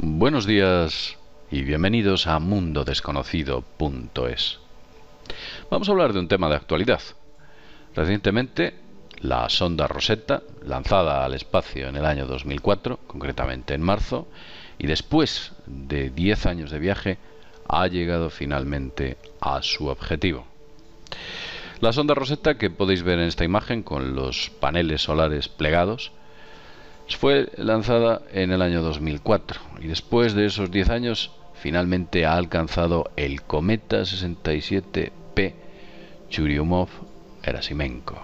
Buenos días y bienvenidos a mundodesconocido.es. Vamos a hablar de un tema de actualidad. Recientemente, la sonda Rosetta, lanzada al espacio en el año 2004, concretamente en marzo, y después de 10 años de viaje, ha llegado finalmente a su objetivo. La sonda Rosetta, que podéis ver en esta imagen con los paneles solares plegados, fue lanzada en el año 2004 y después de esos 10 años finalmente ha alcanzado el cometa 67P Churyumov-Gerasimenko.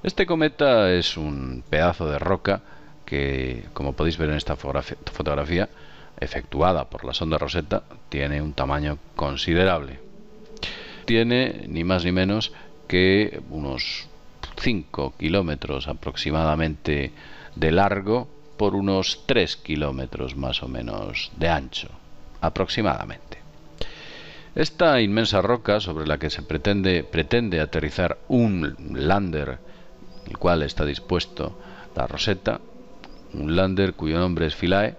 Este cometa es un pedazo de roca que, como podéis ver en esta fotografía efectuada por la sonda Rosetta, tiene un tamaño considerable. Tiene ni más ni menos que unos 5 kilómetros aproximadamente de largo por unos 3 kilómetros más o menos de ancho, aproximadamente. Esta inmensa roca sobre la que se pretende aterrizar un lander, el cual está dispuesto la Rosetta, un lander cuyo nombre es Philae,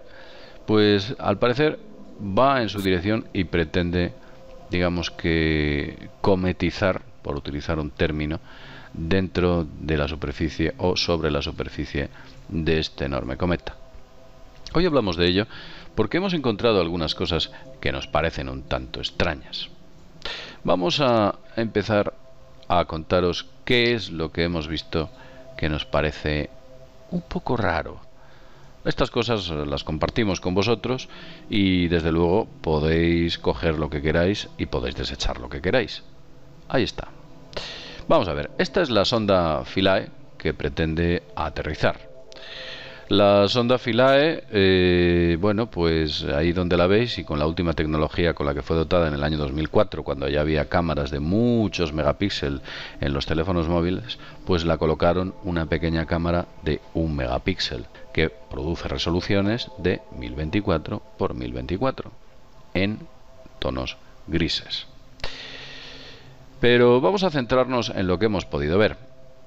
pues al parecer va en su dirección y pretende, digamos que, cometizar, por utilizar un término, dentro de la superficie o sobre la superficie de este enorme cometa. Hoy hablamos de ello porque hemos encontrado algunas cosas que nos parecen un tanto extrañas. Vamos a empezar a contaros qué es lo que hemos visto que nos parece un poco raro. Estas cosas las compartimos con vosotros y desde luego podéis coger lo que queráis y podéis desechar lo que queráis. Ahí está. Vamos a ver, esta es la sonda Philae que pretende aterrizar. La sonda Philae, bueno, pues ahí donde la veis y con la última tecnología con la que fue dotada en el año 2004, cuando ya había cámaras de muchos megapíxeles en los teléfonos móviles, pues la colocaron una pequeña cámara de 1 megapíxel que produce resoluciones de 1024 por 1024 en tonos grises. Pero vamos a centrarnos en lo que hemos podido ver.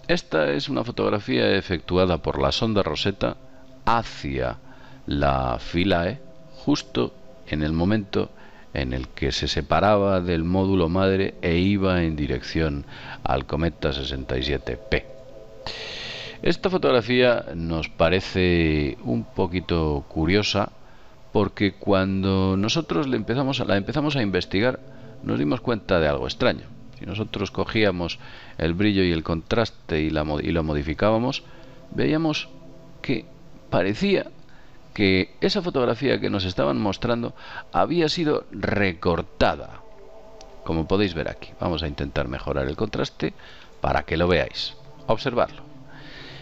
Esta es una fotografía efectuada por la sonda Rosetta hacia la Philae justo en el momento en el que se separaba del módulo madre e iba en dirección al cometa 67P. Esta fotografía nos parece un poquito curiosa porque cuando nosotros la empezamos a investigar nos dimos cuenta de algo extraño. Si nosotros cogíamos el brillo y el contraste y lo modificábamos, veíamos que parecía que esa fotografía que nos estaban mostrando había sido recortada, como podéis ver aquí. Vamos a intentar mejorar el contraste para que lo veáis. Observarlo.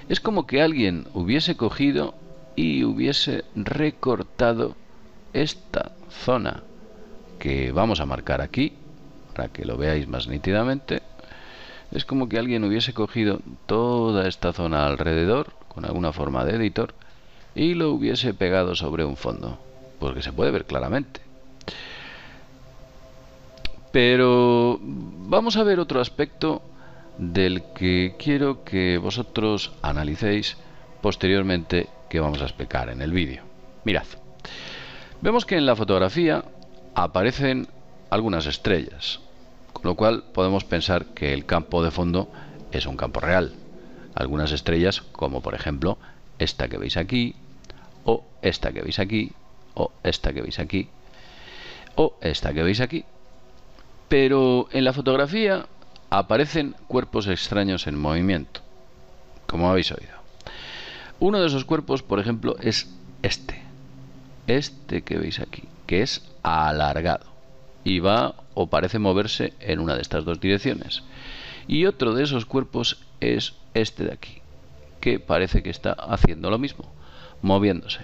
Es como que alguien hubiese cogido y hubiese recortado esta zona que vamos a marcar aquí para que lo veáis más nítidamente. Es como que alguien hubiese cogido toda esta zona alrededor con alguna forma de editor y lo hubiese pegado sobre un fondo, porque se puede ver claramente. Pero vamos a ver otro aspecto del que quiero que vosotros analicéis posteriormente, que vamos a explicar en el vídeo. Mirad, vemos que en la fotografía aparecen algunas estrellas, con lo cual podemos pensar que el campo de fondo es un campo real. Algunas estrellas, como por ejemplo esta que veis aquí, o esta que veis aquí, o esta que veis aquí, o esta que veis aquí. Pero en la fotografía aparecen cuerpos extraños en movimiento, como habéis oído. Uno de esos cuerpos, por ejemplo, es este que veis aquí, que es alargado y va o parece moverse en una de estas dos direcciones. Y otro de esos cuerpos es este de aquí, que parece que está haciendo lo mismo, moviéndose.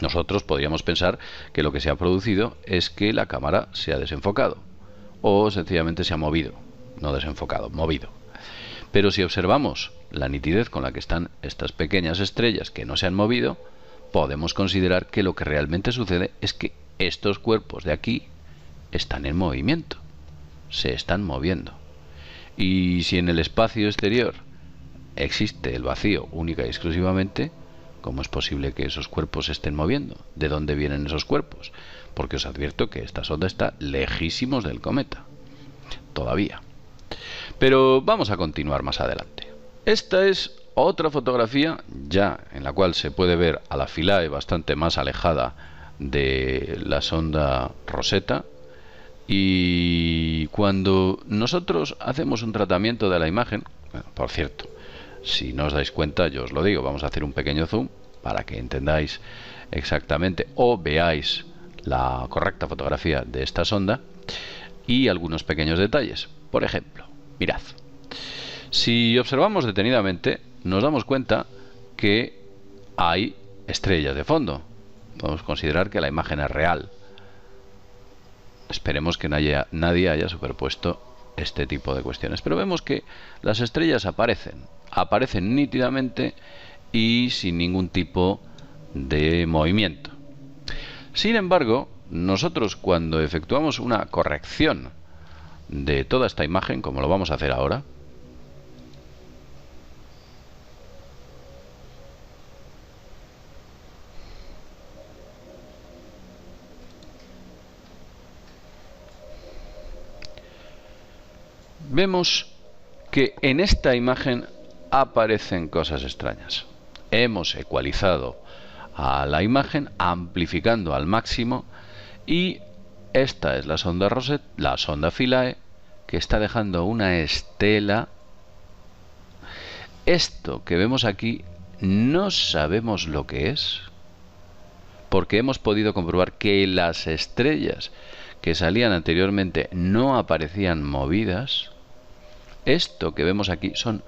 Nosotros podríamos pensar que lo que se ha producido es que la cámara se ha desenfocado o sencillamente se ha movido, no desenfocado, movido. Pero si observamos la nitidez con la que están estas pequeñas estrellas que no se han movido, podemos considerar que lo que realmente sucede es que estos cuerpos de aquí están en movimiento, se están moviendo. Y si en el espacio exterior existe el vacío única y exclusivamente, ¿Cómo es posible que esos cuerpos se estén moviendo? ¿De dónde vienen esos cuerpos? Porque os advierto que esta sonda está lejísimos del cometa. Todavía. Pero vamos a continuar más adelante. Esta es otra fotografía ya en la cual se puede ver a la Philae bastante más alejada de la sonda Rosetta. Y cuando nosotros hacemos un tratamiento de la imagen, bueno, por cierto, si no os dais cuenta, yo os lo digo, vamos a hacer un pequeño zoom para que entendáis exactamente o veáis la correcta fotografía de esta sonda y algunos pequeños detalles. Por ejemplo, mirad, si observamos detenidamente, nos damos cuenta que hay estrellas de fondo. Podemos considerar que la imagen es real. Esperemos que nadie haya superpuesto este tipo de cuestiones. Pero vemos que las estrellas aparecen nítidamente y sin ningún tipo de movimiento. Sin embargo, nosotros cuando efectuamos una corrección de toda esta imagen, como lo vamos a hacer ahora, vemos que en esta imagen aparecen cosas extrañas. Hemos ecualizado a la imagen, amplificando al máximo, y esta es la sonda Rosetta, la sonda Philae, que está dejando una estela. Esto que vemos aquí no sabemos lo que es, porque hemos podido comprobar que las estrellas que salían anteriormente no aparecían movidas. Esto que vemos aquí son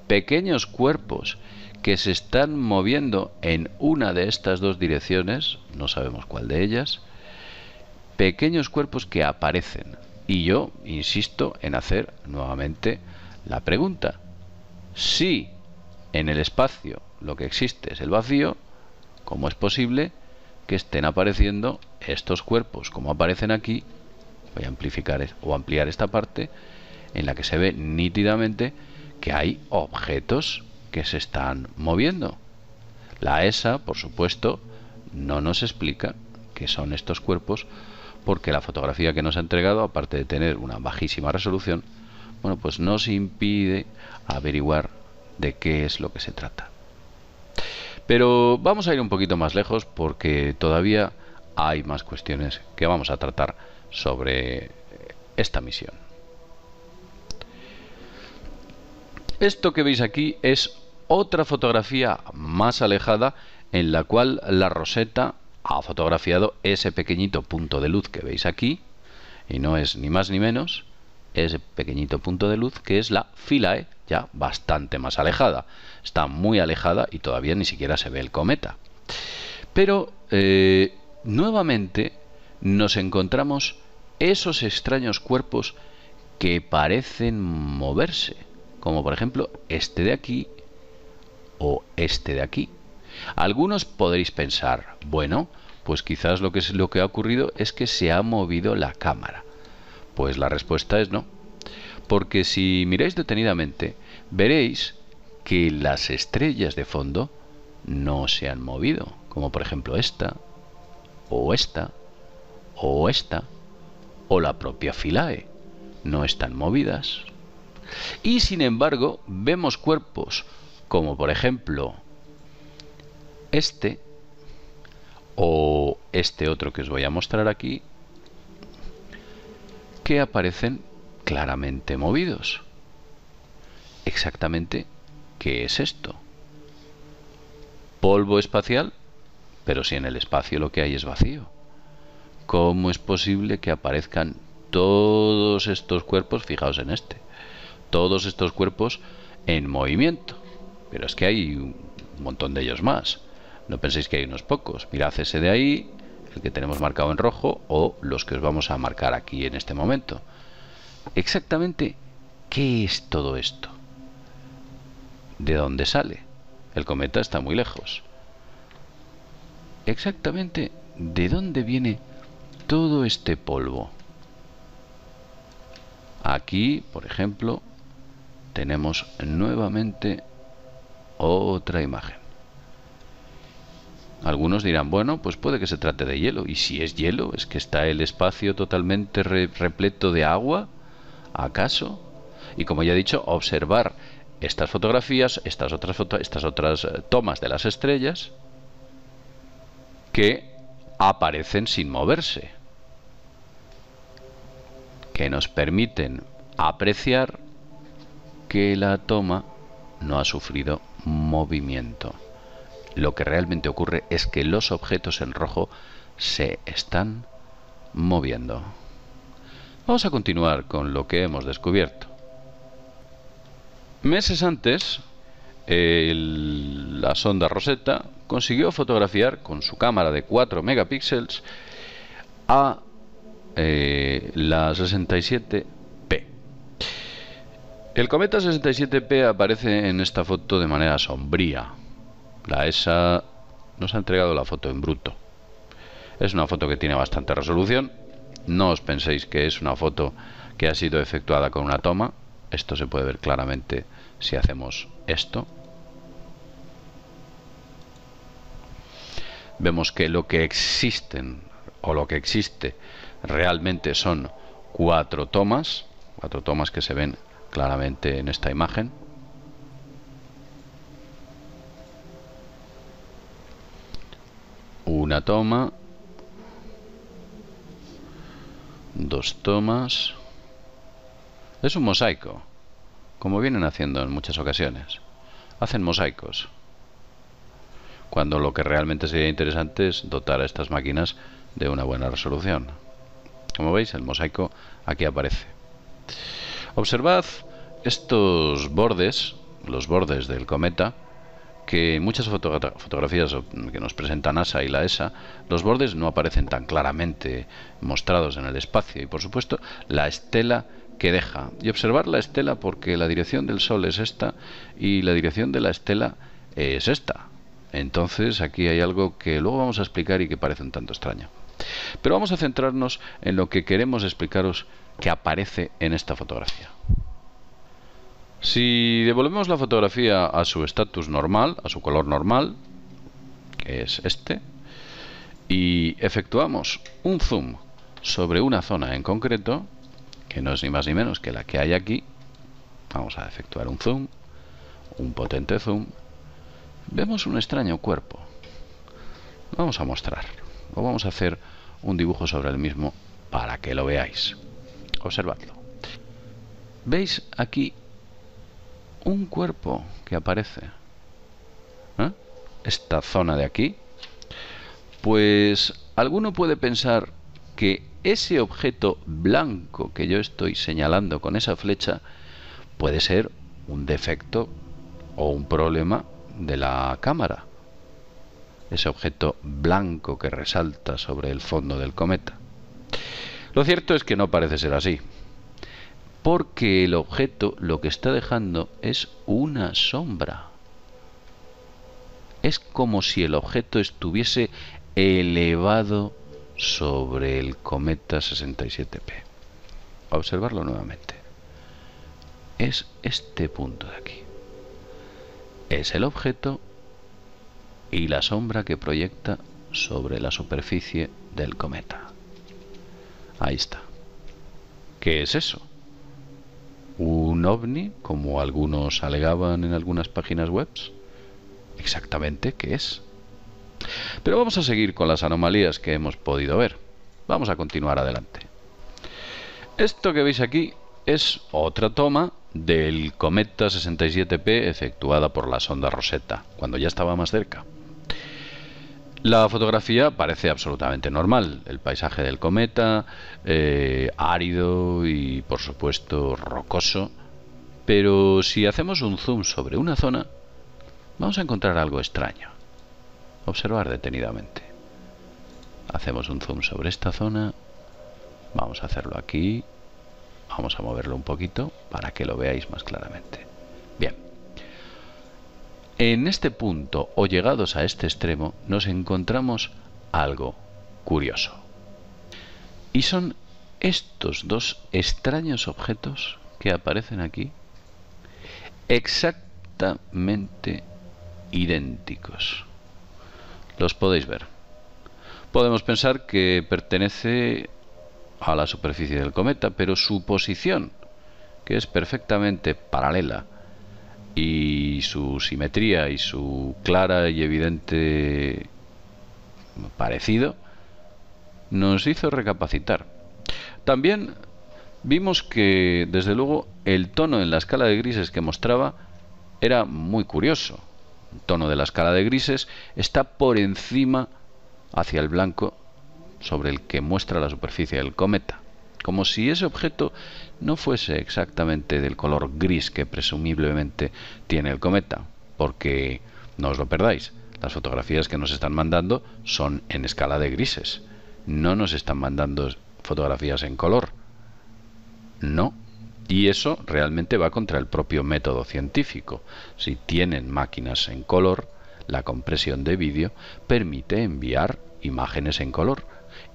pequeños cuerpos que se están moviendo en una de estas dos direcciones, no sabemos cuál de ellas, pequeños cuerpos que aparecen. Y yo insisto en hacer nuevamente la pregunta: si en el espacio lo que existe es el vacío, ¿cómo es posible que estén apareciendo estos cuerpos como aparecen aquí? Voy a ampliar esta parte en la que se ve nítidamente que hay objetos que se están moviendo. La ESA, por supuesto, no nos explica qué son estos cuerpos, porque la fotografía que nos ha entregado, aparte de tener una bajísima resolución, bueno, pues nos impide averiguar de qué es lo que se trata. Pero vamos a ir un poquito más lejos, porque todavía hay más cuestiones que vamos a tratar sobre esta misión. Esto que veis aquí es otra fotografía más alejada, en la cual la Rosetta ha fotografiado ese pequeñito punto de luz que veis aquí, y no es ni más ni menos ese pequeñito punto de luz que es la Philae, ya bastante más alejada. Está muy alejada y todavía ni siquiera se ve el cometa. Pero nuevamente nos encontramos esos extraños cuerpos que parecen moverse, como por ejemplo este de aquí o este de aquí. Algunos podréis pensar, bueno, pues quizás lo que ha ocurrido es que se ha movido la cámara. Pues la respuesta es no, porque si miráis detenidamente veréis que las estrellas de fondo no se han movido, como por ejemplo esta o esta o esta o la propia Philae, no están movidas. Y sin embargo vemos cuerpos como por ejemplo este o este otro que os voy a mostrar aquí, que aparecen claramente movidos. Exactamente, ¿qué es esto? Polvo espacial, pero si en el espacio lo que hay es vacío. ¿Cómo es posible que aparezcan todos estos cuerpos? Fijaos en este. Todos estos cuerpos en movimiento. Pero es que hay un montón de ellos más. No penséis que hay unos pocos. Mirad ese de ahí, el que tenemos marcado en rojo, o los que os vamos a marcar aquí en este momento. Exactamente, ¿qué es todo esto? ¿De dónde sale? El cometa está muy lejos. Exactamente, ¿de dónde viene todo este polvo? Aquí, por ejemplo, tenemos nuevamente otra imagen. Algunos dirán, bueno, pues puede que se trate de hielo. Y si es hielo, ¿es que está el espacio totalmente repleto de agua? ¿Acaso? Y como ya he dicho, observar estas fotografías, estas otras tomas de las estrellas que aparecen sin moverse, que nos permiten apreciar que la toma no ha sufrido movimiento. Lo que realmente ocurre es que los objetos en rojo se están moviendo. Vamos a continuar con lo que hemos descubierto. Meses antes, la sonda Rosetta consiguió fotografiar con su cámara de 4 megapíxeles a la 67P. El cometa 67P aparece en esta foto de manera sombría. La ESA nos ha entregado la foto en bruto. Es una foto que tiene bastante resolución. No os penséis que es una foto que ha sido efectuada con una toma. Esto se puede ver claramente si hacemos esto. Vemos que lo que existe realmente son 4 tomas que se ven claramente en esta imagen. Una toma, 2 tomas. Es un mosaico, como vienen haciendo en muchas ocasiones. Hacen mosaicos, cuando lo que realmente sería interesante es dotar a estas máquinas de una buena resolución. Como veis, el mosaico aquí aparece. Observad estos bordes, los bordes del cometa, que en muchas fotografías que nos presenta NASA y la ESA, los bordes no aparecen tan claramente mostrados en el espacio, y por supuesto la estela que deja. Y observar la estela, porque la dirección del Sol es esta y la dirección de la estela es esta. Entonces aquí hay algo que luego vamos a explicar y que parece un tanto extraño. Pero vamos a centrarnos en lo que queremos explicaros que aparece en esta fotografía. Si devolvemos la fotografía a su estatus normal, a su color normal, que es este, y efectuamos un zoom sobre una zona en concreto, que no es ni más ni menos que la que hay aquí, vamos a efectuar un zoom, un potente zoom, vemos un extraño cuerpo. Lo vamos a mostrar, o vamos a hacer un dibujo sobre el mismo para que lo veáis. Observadlo. ¿Veis aquí un cuerpo que aparece? Esta zona de aquí. Pues alguno puede pensar que ese objeto blanco que yo estoy señalando con esa flecha puede ser un defecto o un problema de la cámara. Ese objeto blanco que resalta sobre el fondo del cometa. Lo cierto es que no parece ser así, porque el objeto lo que está dejando es una sombra. Es como si el objeto estuviese elevado sobre el cometa 67P. A observarlo nuevamente. Es este punto de aquí. Es el objeto y la sombra que proyecta sobre la superficie del cometa. Ahí está. ¿Qué es eso? ¿Un ovni, como algunos alegaban en algunas páginas web? Exactamente, ¿qué es? Pero vamos a seguir con las anomalías que hemos podido ver. Vamos a continuar adelante. Esto que veis aquí es otra toma del cometa 67P efectuada por la sonda Rosetta, cuando ya estaba más cerca. La fotografía parece absolutamente normal. El paisaje del cometa, árido y por supuesto rocoso. Pero si hacemos un zoom sobre una zona, vamos a encontrar algo extraño. Observar detenidamente. Hacemos un zoom sobre esta zona. Vamos a hacerlo aquí. Vamos a moverlo un poquito para que lo veáis más claramente. Bien. En este punto, o llegados a este extremo, nos encontramos algo curioso. Y son estos dos extraños objetos que aparecen aquí, exactamente idénticos. Los podéis ver. Podemos pensar que pertenece a la superficie del cometa, pero su posición, que es perfectamente paralela, y su simetría y su clara y evidente parecido, nos hizo recapacitar. También vimos que, desde luego, el tono en la escala de grises que mostraba era muy curioso. El tono de la escala de grises está por encima hacia el blanco sobre el que muestra la superficie del cometa, como si ese objeto no fuese exactamente del color gris que presumiblemente tiene el cometa, porque no os lo perdáis, las fotografías que nos están mandando son en escala de grises, no nos están mandando fotografías en color, no. Y eso realmente va contra el propio método científico. Si tienen máquinas en color, la compresión de vídeo permite enviar imágenes en color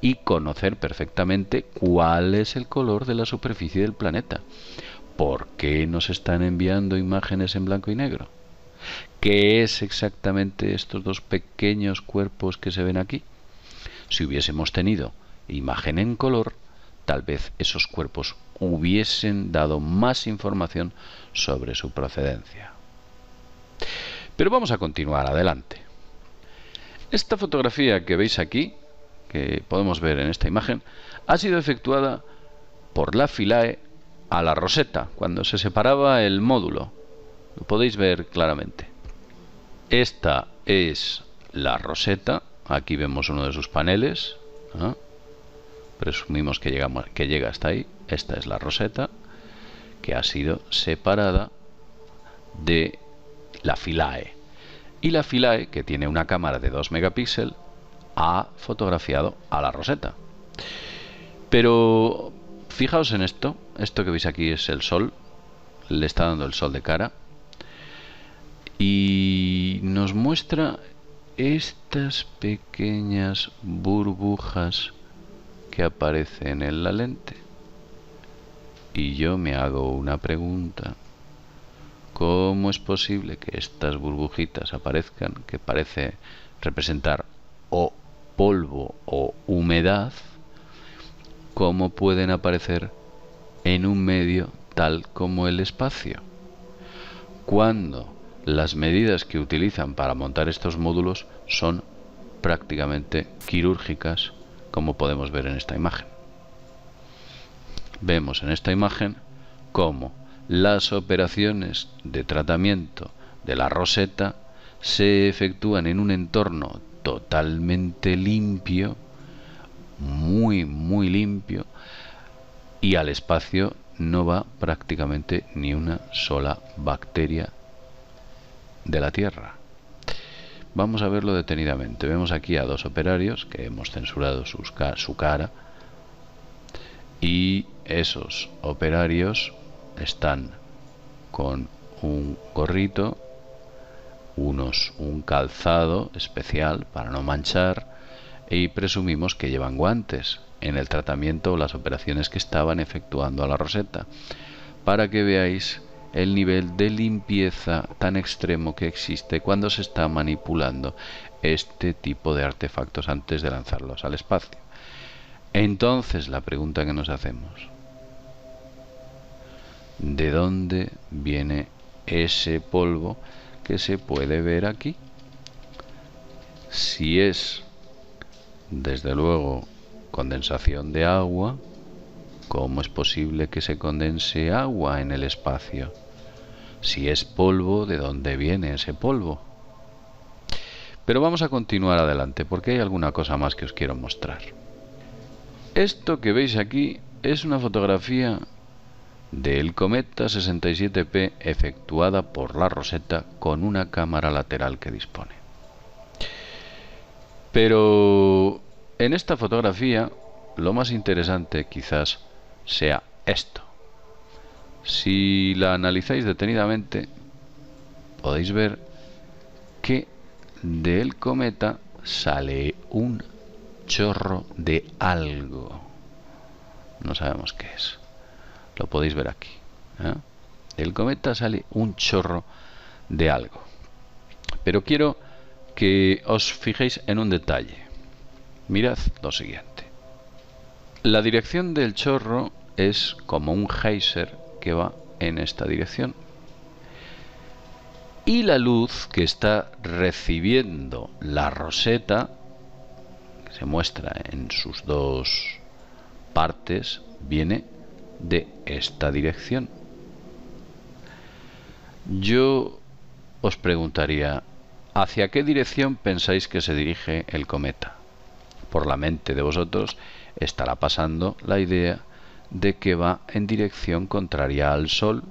y conocer perfectamente cuál es el color de la superficie del planeta. ¿Por qué nos están enviando imágenes en blanco y negro? ¿Qué es exactamente estos dos pequeños cuerpos que se ven aquí? Si hubiésemos tenido imagen en color, tal vez esos cuerpos hubiesen dado más información sobre su procedencia. Pero vamos a continuar adelante. Esta fotografía que veis aquí, que podemos ver en esta imagen, ha sido efectuada por la Philae a la Rosetta, cuando se separaba el módulo. Lo podéis ver claramente. Esta es la Rosetta. Aquí vemos uno de sus paneles, ¿no? Presumimos que llega hasta ahí. Esta es la Rosetta, que ha sido separada de la Philae. Y la Philae, que tiene una cámara de 2 megapíxeles, ha fotografiado a la Rosetta. Pero fijaos en esto. Esto que veis aquí es el Sol. Le está dando el Sol de cara. Y nos muestra estas pequeñas burbujas que aparecen en la lente. Y yo me hago una pregunta. ¿Cómo es posible que estas burbujitas aparezcan, que parece representar o polvo o humedad? ¿Cómo pueden aparecer en un medio tal como el espacio? Cuando las medidas que utilizan para montar estos módulos son prácticamente quirúrgicas, como podemos ver en esta imagen. Vemos en esta imagen cómo las operaciones de tratamiento de la Rosetta se efectúan en un entorno totalmente limpio, muy limpio, y al espacio no va prácticamente ni una sola bacteria de la Tierra. Vamos a verlo detenidamente. Vemos aquí a dos operarios que hemos censurado su cara, y esos operarios están con un gorrito, un calzado especial para no manchar, y presumimos que llevan guantes en el tratamiento o las operaciones que estaban efectuando a la Rosetta, para que veáis el nivel de limpieza tan extremo que existe cuando se está manipulando este tipo de artefactos antes de lanzarlos al espacio. Entonces, la pregunta que nos hacemos: ¿de dónde viene ese polvo que se puede ver aquí? Si es, desde luego, condensación de agua, ¿cómo es posible que se condense agua en el espacio? Si es polvo, ¿de dónde viene ese polvo? Pero vamos a continuar adelante, porque hay alguna cosa más que os quiero mostrar. Esto que veis aquí es una fotografía del cometa 67P efectuada por la Rosetta con una cámara lateral que dispone. Pero en esta fotografía lo más interesante quizás sea esto. Si la analizáis detenidamente, podéis ver que del cometa sale un chorro de algo. No sabemos qué es. Lo podéis ver aquí, ¿eh? Del cometa sale un chorro de algo. Pero quiero que os fijéis en un detalle. Mirad lo siguiente. La dirección del chorro es como un geyser que va en esta dirección. Y la luz que está recibiendo la roseta, que se muestra en sus dos partes, viene de esta dirección. Yo os preguntaría, ¿hacia qué dirección pensáis que se dirige el cometa? Por la mente de vosotros estará pasando la idea de que va en dirección contraria al Sol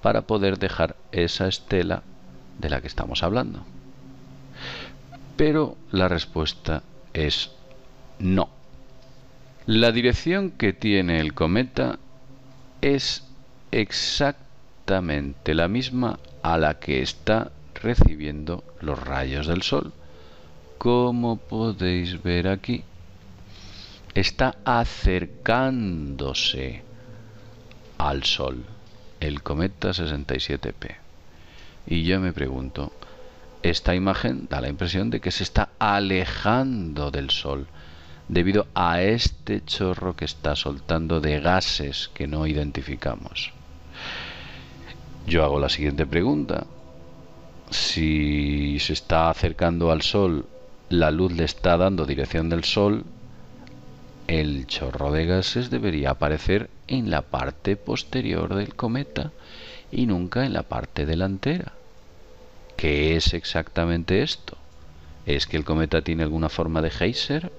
para poder dejar esa estela de la que estamos hablando. Pero la respuesta es no. La dirección que tiene el cometa es exactamente la misma a la que está recibiendo los rayos del Sol. Como podéis ver aquí, está acercándose al Sol, el cometa 67P. Y yo me pregunto, esta imagen da la impresión de que se está alejando del Sol debido a este chorro que está soltando de gases que no identificamos. Yo hago la siguiente pregunta. Si se está acercando al Sol, la luz le está dando dirección del Sol, el chorro de gases debería aparecer en la parte posterior del cometa y nunca en la parte delantera. ¿Qué es exactamente esto? ¿Es que el cometa tiene alguna forma de geyser?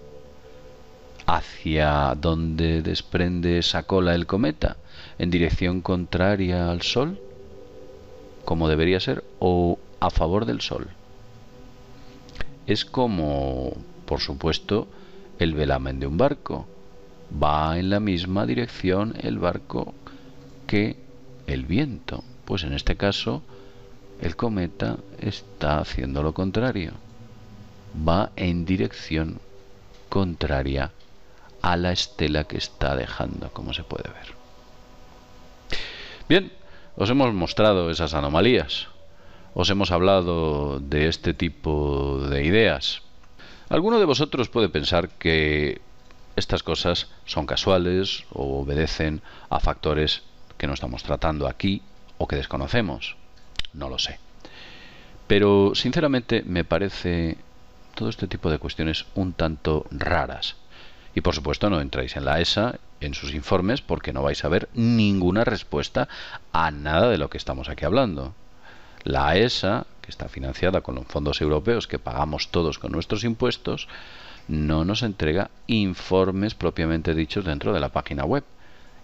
¿Hacia dónde desprende esa cola el cometa? ¿En dirección contraria al Sol, como debería ser, o a favor del Sol? Es como, por supuesto, el velamen de un barco. Va en la misma dirección el barco que el viento. Pues en este caso, el cometa está haciendo lo contrario. Va en dirección contraria a la estela que está dejando, como se puede ver. Bien, os hemos mostrado esas anomalías. Os hemos hablado de este tipo de ideas. Alguno de vosotros puede pensar que estas cosas son casuales o obedecen a factores que no estamos tratando aquí o que desconocemos. No lo sé. Pero sinceramente me parece todo este tipo de cuestiones un tanto raras. Y por supuesto no entráis en la ESA en sus informes porque no vais a ver ninguna respuesta a nada de lo que estamos aquí hablando. La ESA, que está financiada con los fondos europeos que pagamos todos con nuestros impuestos, no nos entrega informes propiamente dichos dentro de la página web.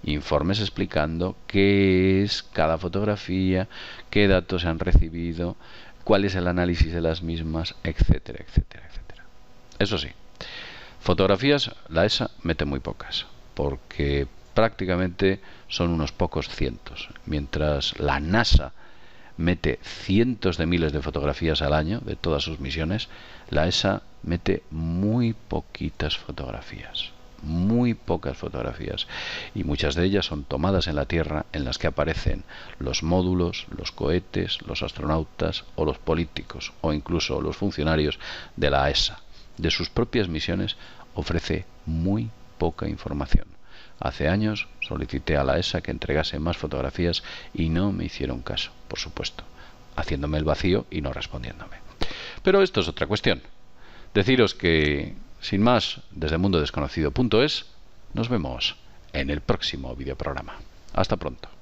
Informes explicando qué es cada fotografía, qué datos se han recibido, cuál es el análisis de las mismas, etcétera, etcétera, etcétera. Eso sí, fotografías la ESA mete muy pocas, porque prácticamente son unos pocos cientos, mientras la NASA mete cientos de miles de fotografías al año de todas sus misiones, la ESA mete muy poquitas fotografías. Muy pocas fotografías, y muchas de ellas son tomadas en la Tierra, en las que aparecen los módulos, los cohetes, los astronautas o los políticos o incluso los funcionarios de la ESA. De sus propias misiones ofrece muy poca información. Hace años solicité a la ESA que entregase más fotografías y no me hicieron caso, por supuesto, haciéndome el vacío y no respondiéndome. Pero esto es otra cuestión. Deciros que, sin más, desde mundodesconocido.es, nos vemos en el próximo videoprograma. Hasta pronto.